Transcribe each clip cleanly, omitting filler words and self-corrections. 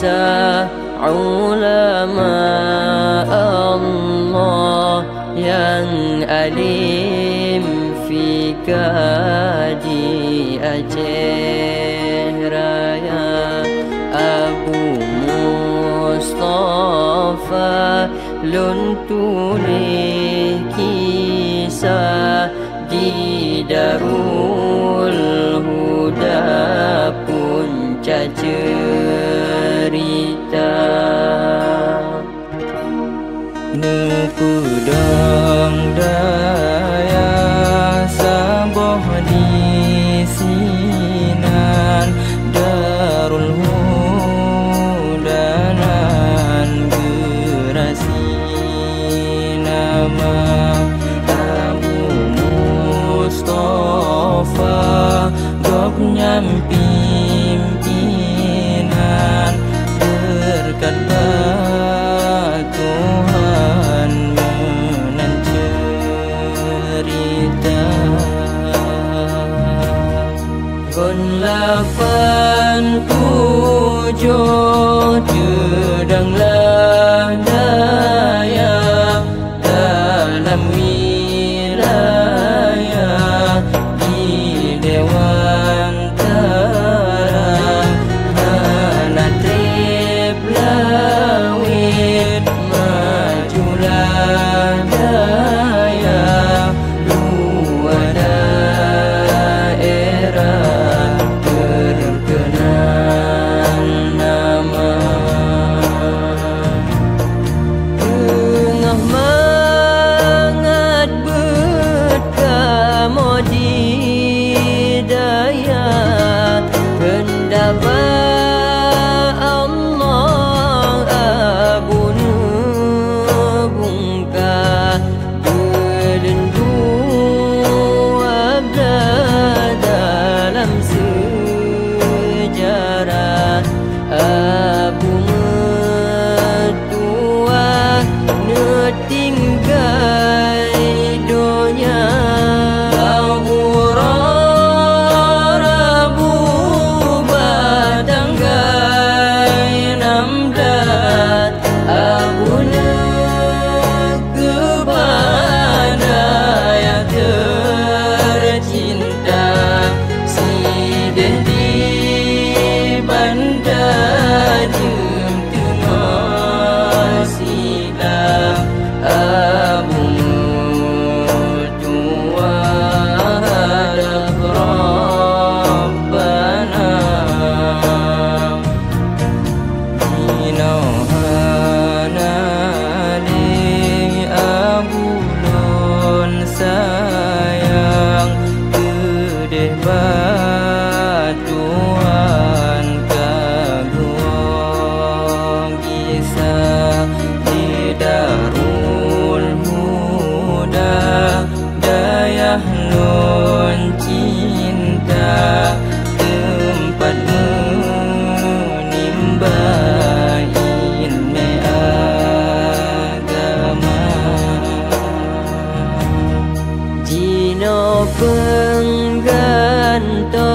kita ulama Allah yang alim fi kaji Aceh Raya, Abu Mustafa lun tulis kisah di Darul Huda punca cerita. Nepudang daya saboh di sinan Darul Huda nan gerasi nama Abu Mustafa gop pimpinan berkat Tuhan menan cerita. Kon 87 jedanglah daya dalam wilayah di Dewan Terang mana trip lawit majulah daya dua daerah terkenal nama. Tengah mangat berkamu di daya pendapat Allah Abu Nubungka belendu abda dalam sejarah. Abu Mertua netinggal dunia Abu Rabu batanggai namdat Abu Nekebana yang tercinta si Dedi bandar tengah sila Abu Mertua hadap Rabbana Minahana li Abu Lon sayang gedeh batuan kaguang kisah di Darul Huda dayah lon cinta tempat menimba ilmu agama. Jino pengganto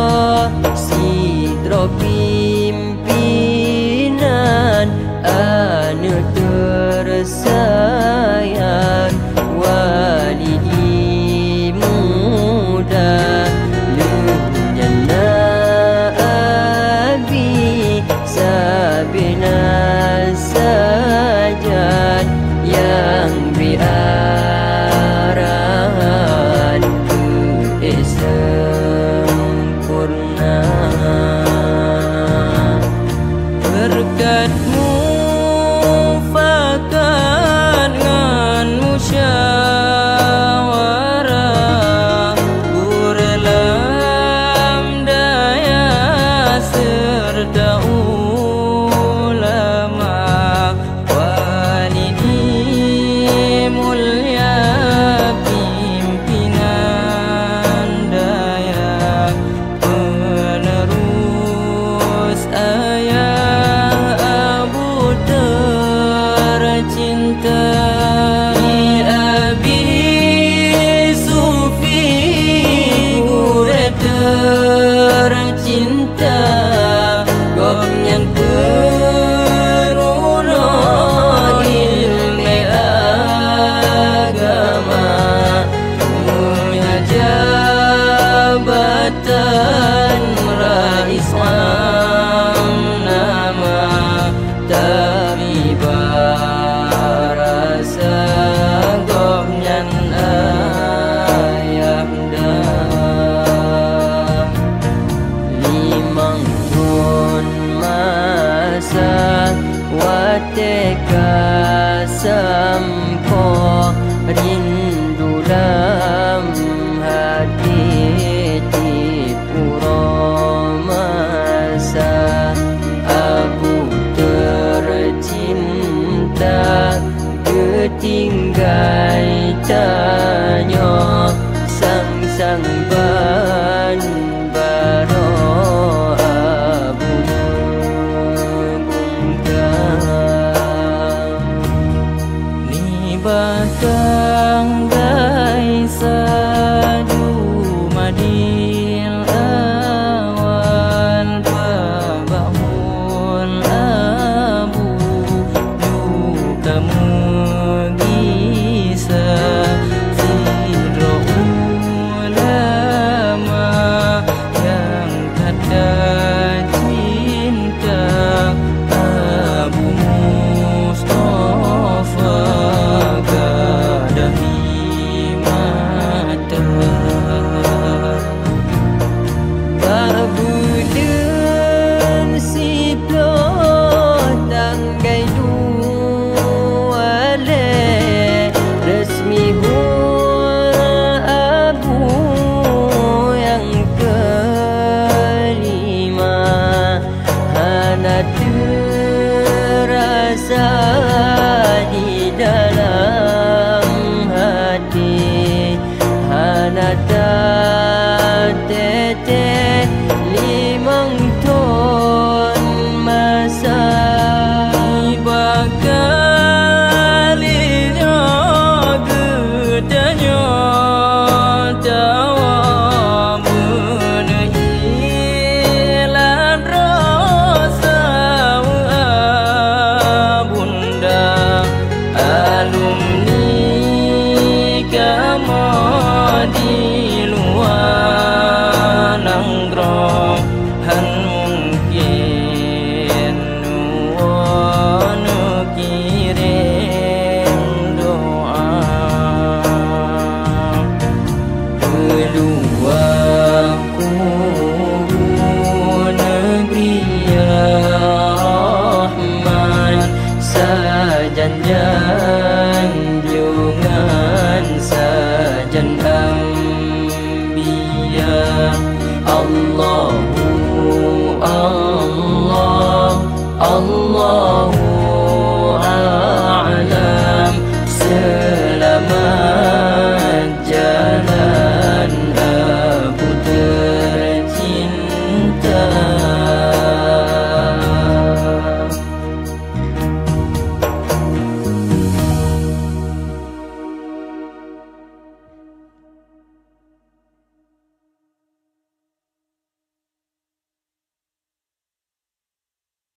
sidro pimpinan anu tersayang walidi muda lenyana abi sabina sajan yang biarahan ke sempurna berkatmu fakat ngan musyawarah burlam daya serta ulama walidi mulia pimpinan daya penerus ayah Abu tercinta di Abi tapi barasa gomnyan ayam dah limang tahun masa wateka sampo rindu dalam hati di pura masa aku tercinta ketinggai tanya sang ban baro abu bungkam ni batang gai sadu madil awan babahul abu kamu bisa zidro ulama yang ada cinta Abu Mustafa gadahi mata Kabuden si plot tanggai duale resmi abu yang kelima hana terasa di dalam hati hana teteh limang ton masa bakalinya gedanya tawa menehilan rasa bunda alumni kamu di luar nanggrong han mungkin nuwono kirim doa peluangku negeri Rahman sajan janjungan sajan anbiya Allahu Allah Allahu